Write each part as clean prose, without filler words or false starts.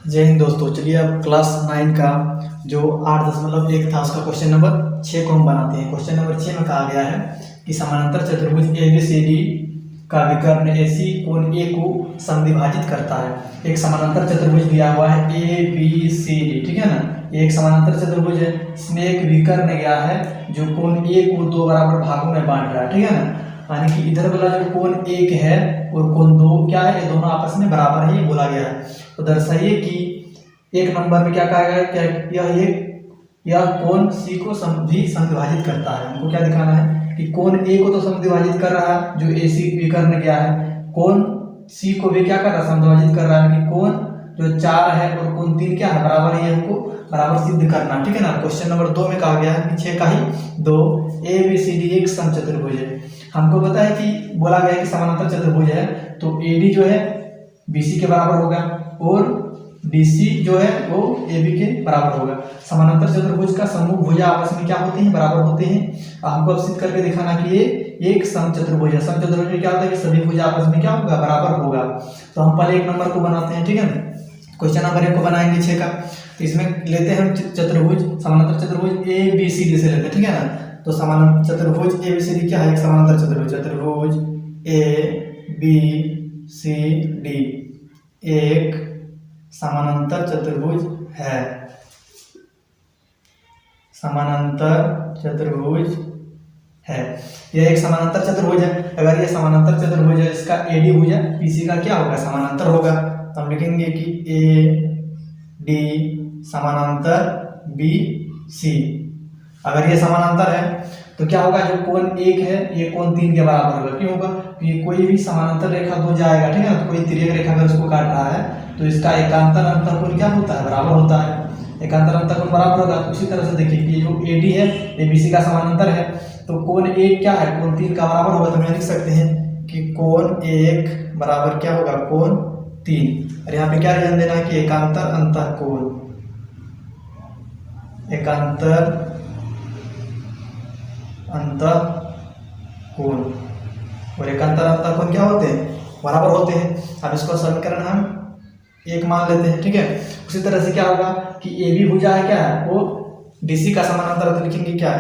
जय हिंद दोस्तों। चलिए अब क्लास 9 का जो 8.1 था उसका क्वेश्चन नंबर 6 को हम बनाते हैं। क्वेश्चन नंबर 6 में कहा गया है कि समानांतर चतुर्भुज ABCD का विकर्ण AC कोण A को समद्विभाजित करता है। एक समानांतर चतुर्भुज दिया हुआ है ABCD, ठीक है ना। एक समानांतर चतुर्भुज है, इसमें एक विकर्ण गया है जो कोण A को दो बराबर भागों में बांट रहा है, ठीक है ना। यानी कि इधर वाला जो कोण 1 है और कोण 2 क्या है, ये दोनों आपस में बराबर है, ये बोला गया है। तो दर्शाइए कि एक नंबर में क्या कहा गया है, क्या यह कोण C को भी समद्विभाजित करता है। हमको क्या दिखाना है कि कोण A को तो समद्विभाजित कर रहा है जो AC विकर्ण गया है, कोण C को भी क्या कर रहा है, समद्विभाजित कर रहा है। कि कोण जो 4 है और कोण 3 क्या है, बराबर है, हमको बराबर सिद्ध करना, ठीक है ना। क्वेश्चन नंबर 2 में कहा गया है कि 6 का ही 2 ABCD एक समचतुर्भुज है। हमको पता है कि बोला गया है कि समानांतर चतुर्भुज है तो AD जो है BC के बराबर होगा और DC जो है वो AB के बराबर होगा। समानांतर चतुर्भुज का समूह भुजा आपस में क्या होते हैं, बराबर होते हैं। हमको अब सिद्ध करके दिखाना कि ये एक समचतुर्भुज है। समचतुर्भुज में क्या होता है कि सभी भुजा आपस में क्या होगा, बराबर होगा। तो हम पहले एक नंबर को बनाते हैं, ठीक है ना। क्वेश्चन नंबर 1 को बनाएंगे 6 का। तो इसमें लेते हैं हम चतुर्भुज, समानांतर चतुर्भुज ABCD से लेते हैं, ठीक है ना। तो समानांतर चतुर्भुज ABCD क्या है, एक समानांतर चतुर्भुज, चतुर्भुज ABCD एक समानांतर चतुर्भुज है। समानांतर चतुर्भुज है, यह एक समानांतर चतुर्भुज है। अगर यह समानांतर चतुर्भुज है, इसका AD भुजा BC का क्या होगा, समानांतर होगा। तो हम लिखेंगे कि AD समानांतर BC। अगर ये समानांतर है तो क्या होगा, जो कोण 1 है ये कोण 3 के बराबर होगा। क्यों होगा, क्योंकि कोई भी समानांतर रेखा दो जाएगा, ठीक है ना। तो कोई तिर्यक रेखा अगर उसको काट रहा है तो इसका एकांतर अंतःकोण क्या होता है, बराबर होता है। एकांतर अंतःकोण बराबर होगा। तो उसी तरह से देखिए कि जो AD है ये BC का समानांतर है तो कोण 1 क्या है, कोण 3 का बराबर होगा। तो हम लिख सकते हैं कि कोण 1 बराबर क्या होगा, कोण 3। और यहाँ पे क्या ध्यान देना है कि एकांतर अंतःकोण, एकांतर अंतःकोण और एकांतर अंतःकोण क्या होते हैं, बराबर होते हैं। अब इसको समीकरण हम 1 मान लेते हैं, ठीक है। उसी तरह से क्या होगा कि AB भुजा है क्या है, वो DC का समानांतर। तो लिखेंगे क्या,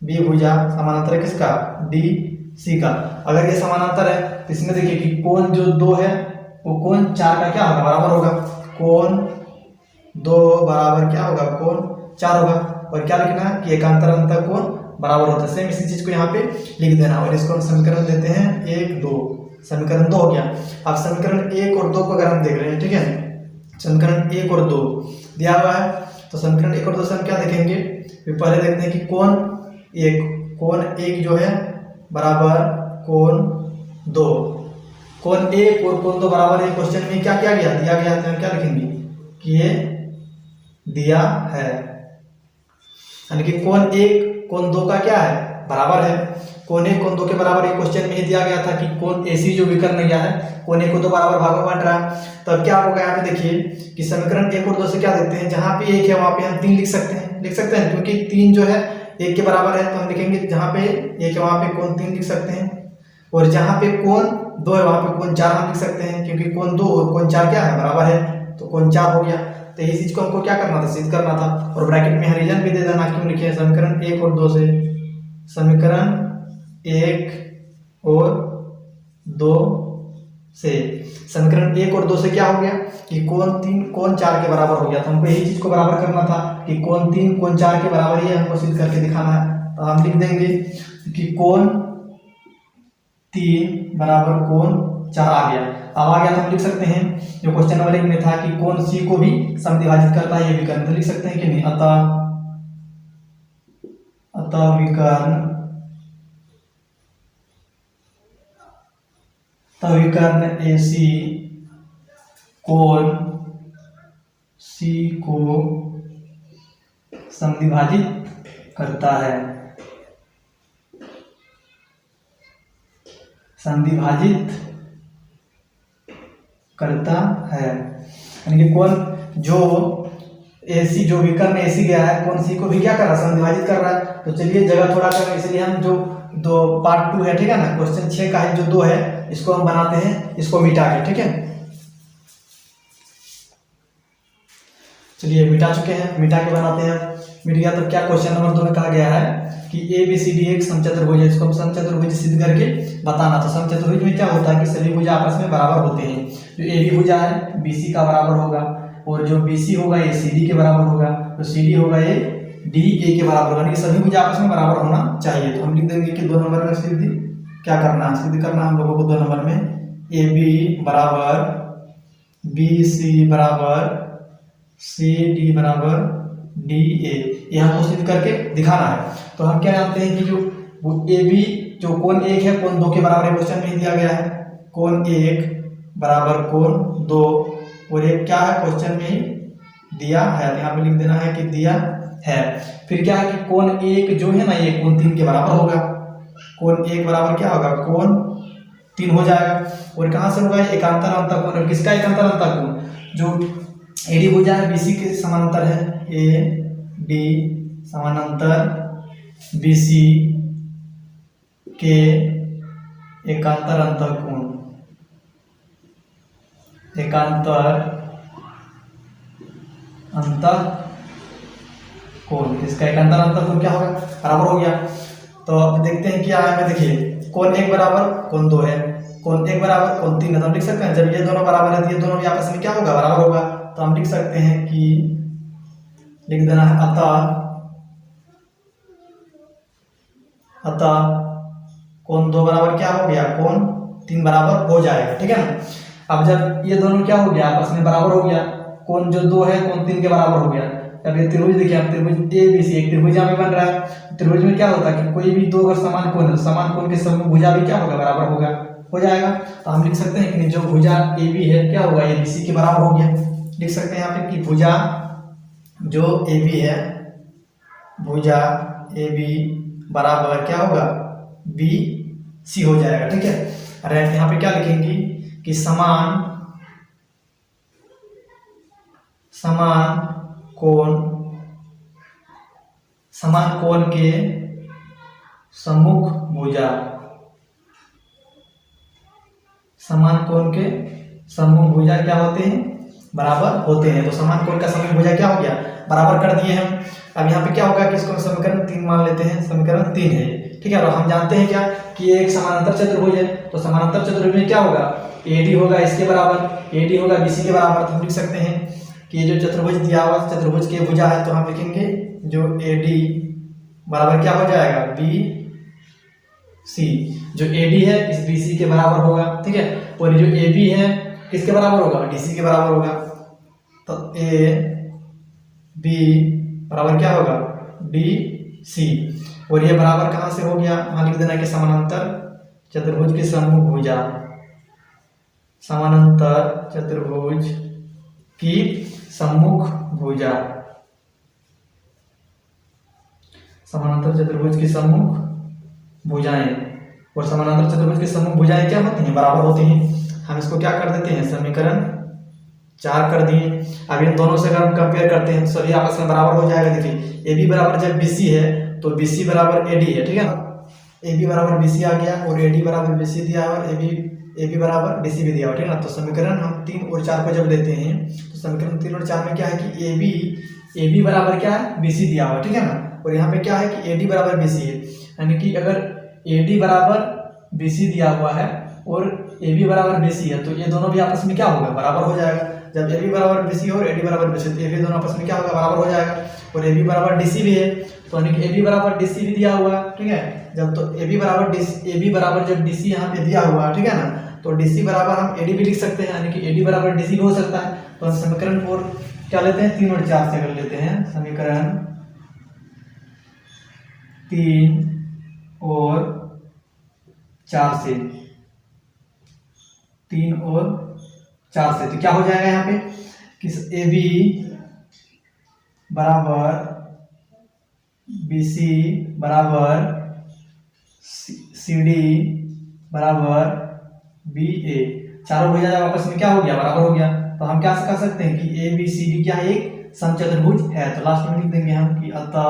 AB भुजा समानांतर है किसका, DC का। अगर ये समानांतर है तो इसमें देखिए कि कोण जो 2 है वो कोण 4 का क्या होगा, बराबर होगा। कोण 2 बराबर क्या होगा, कोण 4 होगा। और क्या लिखना है कि एकांतर अंतःकोण बराबर होता है। सेम इसी चीज को यहाँ पे लिख देना। और इसको हम समीकरण देते हैं 1 2, समीकरण 2 हो गया। अब समीकरण 1 और 2 को अगर हम देख रहे हैं, ठीक है, समीकरण 1 और 2 दिया हुआ है। तो समीकरण 1 और 2 से हम क्या देखेंगे, पहले देखते हैं कि कोण 1 जो है बराबर कोण 2। कोण 1 और कोण 2 बराबर है। क्वेश्चन में क्या क्या दिया गया है, तो हम क्या लिखेंगे कि ये दिया है, यानी कि कोण 1 कोण 2 का क्या है, बराबर है। कोण 1 कोण 2 के बराबर ये क्वेश्चन में ही दिया गया था कि कोण AC जो विकर्ण गया है कोण 1 को 2 बराबर भागों में बांट रहा है। तो अब क्या होगा, यहाँ पे देखिए कि समीकरण 1 और 2 से क्या देखते हैं, जहां पे 1 है वहां पे हम 3 लिख सकते हैं क्योंकि 3 जो है 1 के बराबर है। तो हम लिखेंगे जहां पे 1 है वहां पे कोण 3 लिख सकते हैं, और जहां पे कोण 2 है वहां पे कोण 4 हम लिख सकते हैं क्योंकि कोण 2 और कोण 4 क्या है, बराबर है। तो कोण 4 हो गया। तो इस चीज को हमको क्या करना था, सिद्ध करना था। और ब्रैकेट में रीजन भी दे देना। क्यों लिखे, समीकरण 1 और 2 से, समीकरण 1 और 2 से, समीकरण 1 और 2 से क्या हो गया कि कोण 3 कोण 4 के बराबर हो गया। तो हमको यही चीज को बराबर करना था कि कोण 3 कोण 4 के बराबर ही हमको सिद्ध करके दिखाना है। तो हम लिख देंगे कि कोण 3 बराबर कोण 4 आ गया। अब आ गया तो हम लिख सकते हैं जो क्वेश्चन नंबर 1 में था कि कोण C को भी समद्विभाजित करता है, ये विकर्ण। तो लिख सकते हैं कि नहीं, अतः विकर्ण AC कोण C को समद्विभाजित करता है, समद्विभाजित करता है। यानी कि कोण जो AC जो विकर्ण AC गया है कोण C को भी क्या कर रहा है, समद्विभाजित कर रहा है। तो चलिए जगह थोड़ा कम, इसलिए हम जो दो पार्ट 2 है, ठीक है ना, क्वेश्चन 6 का है जो 2 है इसको हम बनाते हैं, इसको मिटा के, ठीक है। चलिए मिटा चुके हैं, मिटा के बनाते हैं। मिट गया तो क्या क्वेश्चन नंबर 2 में कहा गया है कि ABCD एक समचतुर्भुज है, इसको हम समचतुर्भुज सिद्ध करके बताना। तो समचतुर्भुज में क्या होता है कि सभी भुजा आपस में बराबर होते हैं। जो AB भुजा है BC का बराबर होगा, और जो BC होगा ये CD के बराबर होगा, तो CD होगा ये DA के बराबर होगा, यानी सभी भुजा आपस में बराबर होना चाहिए। तो हम लिख देंगे कि 2 नंबर में सिद्ध क्या करना है, सिद्ध करना हम लोगों को 2 नंबर में AB बराबर BC बराबर CD बराबर DA, ये हमको सिद्ध करके दिखाना है। तो हम क्या जानते हैं कि जो AB जो कोण 1 है कोण 2 के बराबर है, क्वेश्चन में ही दिया गया है कोण 1 बराबर कोण 2, और ये क्या है क्वेश्चन में ही दिया है, तो यहाँ पे लिख देना है कि दिया है। फिर क्या है कि कोण 1 जो है ना ये कोण 3 के बराबर होगा, कोण 1 बराबर क्या होगा कोण 3 हो जाएगा। और कहाँ से होगा एकांतर अंतःकोण, और किसका एकांतर अंतःकोण, जो AD भुजा है BC के समानांतर है, AD समानांतर BC के एकांतर अंतःकोण, एकांतर अंतःकोण, इसका एकांतर अंतःकोण क्या होगा बराबर हो गया। तो अब देखते हैं क्या है, देखिए कोण 1 बराबर कोण 2 है, कोण 1 बराबर कोण 3 है, तो हम लिख सकते हैं जब ये दोनों बराबर है तो ये दोनों भी आपस में क्या होगा बराबर होगा। तो हम लिख सकते हैं कि लिख देना है अतः कोण 2 बराबर क्या हो गया कोण 3 बराबर हो जाएगा, ठीक है ना। अब जब ये दोनों क्या हो गया आपस में बराबर हो गया, कोण जो 2 है कोण 3 के बराबर हो गया। अब ये त्रिभुज देखिए, आप त्रिभुज ABC एक त्रिभुज यहाँ पे बन रहा है। त्रिभुज में क्या होता है कि कोई भी दो अगर समान कोण है, समान कोण के समूह भुजा भी क्या होगा बराबर होगा, हो जाएगा। तो हम लिख सकते हैं कि जो भुजा AB है क्या होगा ये BC के बराबर हो गया। लिख सकते हैं यहाँ पे कि भुजा जो AB है, भुजा AB बराबर क्या होगा BC हो जाएगा, ठीक है। अरे यहाँ पे क्या लिखेंगे कि समान कोण के सम्मुख भुजा, समान कोण के सम्मुख भुजा क्या होते हैं बराबर होते हैं। तो समान कोण का सम्मुख भुजा क्या हो गया बराबर कर दिए हम। अब यहाँ पे क्या होगा कि इसको समीकरण 3 मान लेते हैं, समीकरण 3 है, ठीक है। और हम जानते हैं क्या कि एक समानांतर चतुर्भुज है, तो समानांतर चतुर्भुज में क्या होगा AD होगा इसके बराबर, AD होगा BC के बराबर। तो हम लिख सकते हैं कि जो चतुर्भुज दिया हुआ चतुर्भुज के भुजा है, तो हम लिखेंगे जो AD बराबर क्या हो जाएगा BC, जो AD है इस BC के बराबर होगा, ठीक है। और जो AB है किसके बराबर होगा DC के बराबर होगा। तो AB बराबर क्या होगा DC, और ये बराबर कहाँ से हो गया, वहां लिख देना कि समानांतर चतुर्भुज के सम्मुख भुजा, समानांतर चतुर्भुज की सम्मुख भुजा, समानांतर चतुर्भुज की सम्मुख भुजाएं, और समानांतर चतुर्भुज की सम्मुख भुजाएं क्या होती हैं बराबर होती हैं। हम इसको क्या कर देते हैं समीकरण 4 कर दिए। अब इन दोनों से अगर हम कंपेयर करते हैं तो सभी आपस में बराबर हो जाएगा। देखिए AB बराबर जब BC है तो BC बराबर AD है, ठीक है ना। AB बराबर BC आ गया और AD बराबर BC दिया और AB बराबर DC भी दिया, ठीक है ना। तो समीकरण हम 3 और 4 को जब लेते हैं तो समीकरण 3 और 4 में क्या है कि AB बराबर क्या है BC दिया हुआ, ठीक है ना। और यहाँ पे क्या है कि AD बराबर BC है, यानी कि अगर AD बराबर BC दिया हुआ है और AB बराबर BC है तो ये दोनों भी आपस में क्या होगा बराबर हो जाएगा। जब AB बराबर BC और AD बराबर BC तो ये भी दोनों आपस में क्या होगा बराबर हो जाएगा। और AB बराबर DC भी है, तो यानी कि AB बराबर DC भी दिया हुआ है, ठीक है। जब तो AB बराबर जब DC यहाँ पे दिया हुआ है, ठीक है ना, तो DC बराबर हम AD भी लिख सकते हैं, यानी कि AD बराबर DC भी हो सकता है। तो हम समीकरण 4 क्या लेते हैं 3 और 4 से कर लेते हैं, समीकरण 3 और 4 से, 3 और 4 से, तो क्या हो जाएगा यहाँ पे कि AB बराबर BC बराबर CD बराबर BA, चारों भुजा जब आपस में क्या हो गया बराबर हो गया। तो हम क्या कह सकते हैं कि ABCD क्या एक समचतुर्भुज है। तो लास्ट में लिख देंगे हम कि अतः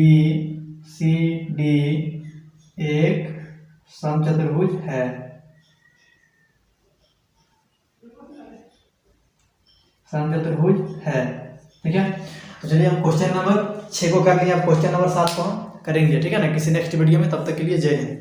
ABCD एक समचतुर्भुज है। समचतुर्भुज है। ठीक है, तो चलिए हम क्वेश्चन नंबर 6 को कर लिए, अब क्वेश्चन नंबर 7 को हम करेंगे। ठीक है ना, किसी नेक्स्ट वीडियो में। तब तक के लिए जय हिंद।